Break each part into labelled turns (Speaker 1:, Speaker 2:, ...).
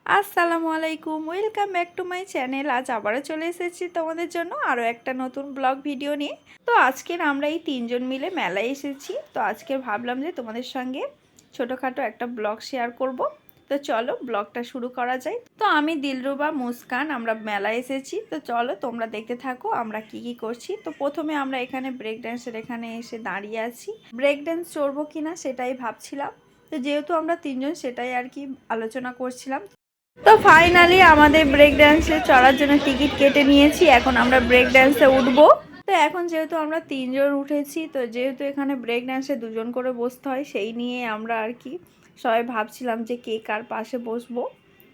Speaker 1: আসসালামু আলাইকুম, welcome back to my channel. আজ আবারও চলে এসেছি তোমাদের জন্য আরও একটা নতুন ব্লগ ভিডিও নিয়ে। তো আজকের আমরা এই তিনজন মিলে মেলায় এসেছি। তো আজকে ভাবলাম যে তোমাদের সঙ্গে ছোটোখাটো একটা ব্লগ শেয়ার করব। তো চলো ব্লগটা শুরু করা যায়। তো আমি দিলরুবা, মুস্কান আমরা মেলায় এসেছি। তো চলো তোমরা দেখতে থাকো আমরা কি কি করছি। তো প্রথমে আমরা এখানে ব্রেক ড্যান্সের এখানে এসে দাঁড়িয়ে আছি। ব্রেক ড্যান্স চড়বো কিনা সেটাই ভাবছিলাম। তো যেহেতু আমরা তিনজন সেটাই আর কি আলোচনা করছিলাম। তো ফাইনালি আমাদের ব্রেক ড্যান্সে চড়ার জন্য টিকিট কেটে নিয়েছি। এখন আমরা ব্রেক ড্যান্সে উঠবো। তো এখন যেহেতু আমরা তিনজন উঠেছি, তো যেহেতু এখানে ব্রেক ড্যান্সে দুজন করে বসতে হয়, সেই নিয়ে আমরা আর কি সবাই ভাবছিলাম যে কে কার পাশে বসবো।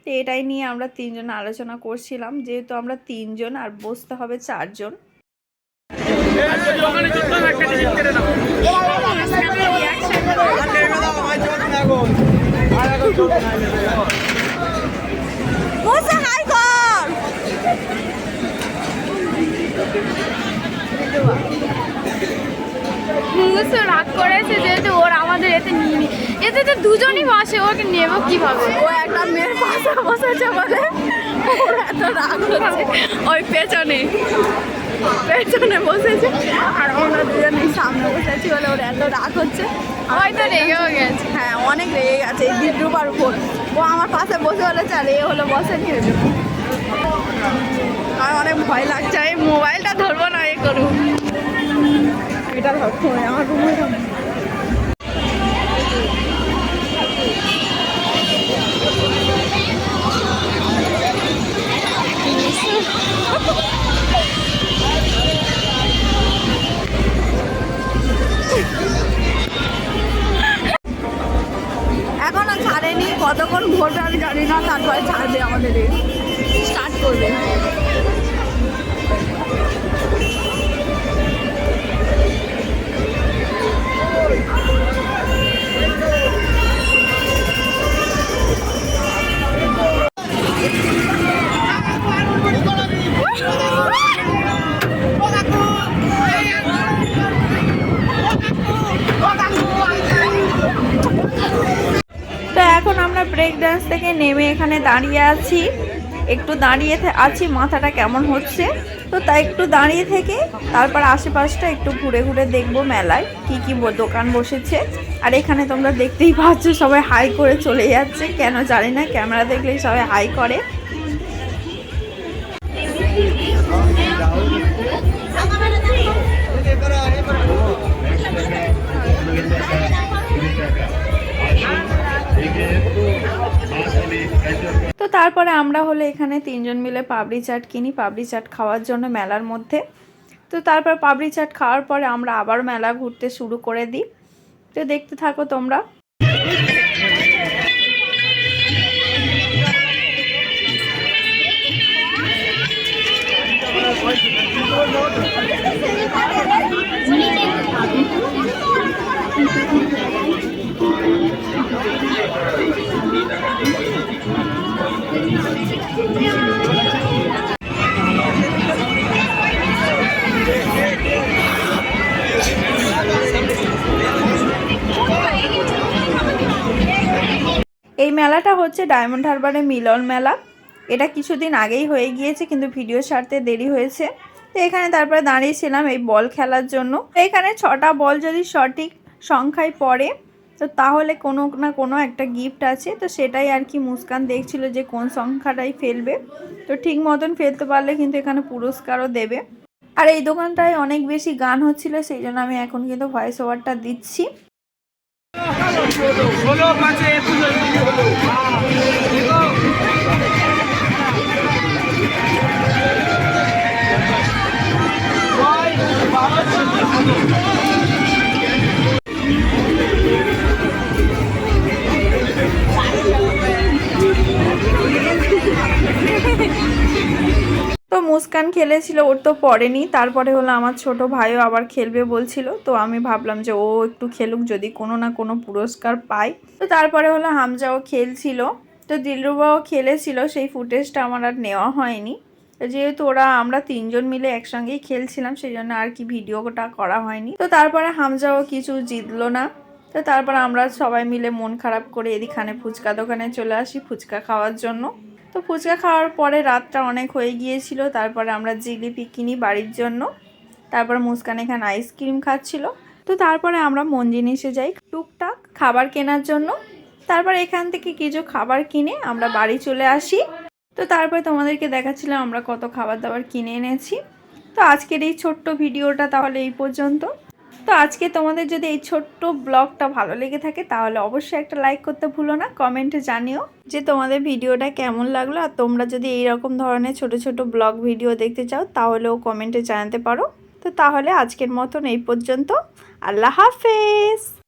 Speaker 1: তো এটাই নিয়ে আমরা তিনজন আলোচনা করছিলাম, যেহেতু আমরা তিনজন আর বসতে হবে চারজন।
Speaker 2: রাগ করেছে যেহেতু ওর আমাদের এতে নিয়ে নি, এতে তো দুজনই বসে, ওকে নেবো কিভাবে?
Speaker 1: ও একটা মেয়ের পাশে বসেছে বলে ওর এত রাগ হচ্ছে। ওই পেছনে বসেছে আর আমরা দুজনেই সামনে বসেছি বলে ওর এত রাগ হচ্ছে।
Speaker 2: হয়তো রেগেও গেছে।
Speaker 1: হ্যাঁ, অনেক রেগে গেছে এই দিলরুবার উপর। ও আমার পাশে বসে বলে চালে এ হলো বসেনি হয়েছে। আমার অনেক ভয় লাগছে। আমি মোবাইলটা ধরবো না, এ করবো এটা ধর ফোনে আমার রুমে। এখনো ছাড়েনি, কতক্ষণ ঘুরবে আমি জানি না, তারপরে ছাড়বে আমাদের স্টার্ট করবে। তো এখন আমরা ব্রেক ডান্স থেকে নেমে এখানে দাঁড়িয়ে আছি। একটু দাঁড়িয়ে আছি, মাথাটা কেমন হচ্ছে। তো তাই একটু দাঁড়িয়ে থেকে তারপর আশেপাশটা একটু ঘুরে ঘুরে দেখবো মেলায় কি কি দোকান বসেছে। আর এখানে তোমরা দেখতেই পাচ্ছ সবাই হাই করে চলে যাচ্ছে, কেন জানি না, ক্যামেরা দেখলেই সবাই হাই করে। তো তারপরে আমরা হলে এখানে তিনজন মিলে পাপড়ি চাট কিনি, পাপড়ি চাট খাওয়ার জন্য মেলার মধ্যে। তো তারপর পাপড়ি চাট খাওয়ার পরে আমরা আবার মেলা ঘুরতে শুরু করে দিই। তো দেখতে থাকো তোমরা। এই মেলাটা হচ্ছে ডায়মন্ড হারবারের মিলন মেলা। এটা কিছুদিন আগেই হয়ে গিয়েছে, কিন্তু ভিডিও ছাড়তে দেরি হয়েছে। তো এখানে তারপরে দাঁড়িয়েছিলাম এই বল খেলার জন্য। এখানে 6টা বল যদি সঠিক সংখ্যায় পড়ে তো তাহলে কোনো না কোনো একটা গিফট আছে। তো সেটাই আর কি মুস্কান দেখছিল যে কোন সংখ্যাটাই ফেলবে। তো ঠিক মতন ফেলতে পারলে কিন্তু এখানে পুরস্কারও দেবে। আর এই দোকানটায় অনেক বেশি গান হচ্ছিল, সেই জন্য আমি এখন কিন্তু ভয়েস ওভারটা দিচ্ছি। তো মুস্কান খেলেছিল, ওর তো পড়েনি। তারপরে হলো আমার ছোট ভাইও আবার খেলবে বলছিল। তো আমি ভাবলাম যে ও একটু খেলুক, যদি কোনো না কোনো পুরস্কার পায়। তো তারপরে হলো হামজাও খেলছিল, তো দিলরুবাও খেলেছিল। সেই ফুটেজটা আমার আর নেওয়া হয়নি, যেহেতু আমরা তিনজন মিলে একসঙ্গেই খেলছিলাম, সেই জন্য আর কি ভিডিওটা করা হয়নি। তো তারপরে হামজাও কিছু জিতলো না, তো তারপর আমরা সবাই মিলে মন খারাপ করে এদিখানে ফুচকা দোকানে চলে আসি ফুচকা খাওয়ার জন্য। তো ফুচকা খাওয়ার পরে রাতটা অনেক হয়ে গিয়েছিল, তারপরে আমরা জিলিপি কিনি বাড়ির জন্য। তারপর মুস্কান এখানে আইসক্রিম খাচ্ছিল। তো তারপরে আমরা মন জিনিসে যাই টুকটাক খাবার কেনার জন্য। তারপর এখান থেকে কিছু খাবার কিনে আমরা বাড়ি চলে আসি। তো তারপরে তোমাদেরকে দেখাচ্ছিলাম আমরা কত খাবার দাবার কিনে এনেছি। তো আজকের এই ছোট্ট ভিডিওটা তাহলে এই পর্যন্ত। তো আজকে তোমাদের যদি এই ছোট্ট ব্লগটা ভালো লেগে থাকে তাহলে অবশ্যই একটা লাইক করতে ভুলো না, কমেন্টে জানিও যে তোমাদের ভিডিওটা কেমন লাগলো। আর তোমরা যদি এইরকম ধরনের ছোট ছোট ব্লগ ভিডিও দেখতে চাও তাহলেও কমেন্টে জানাতে পারো। তো তাহলে আজকের মতন এই পর্যন্ত। আল্লাহ হাফেজ।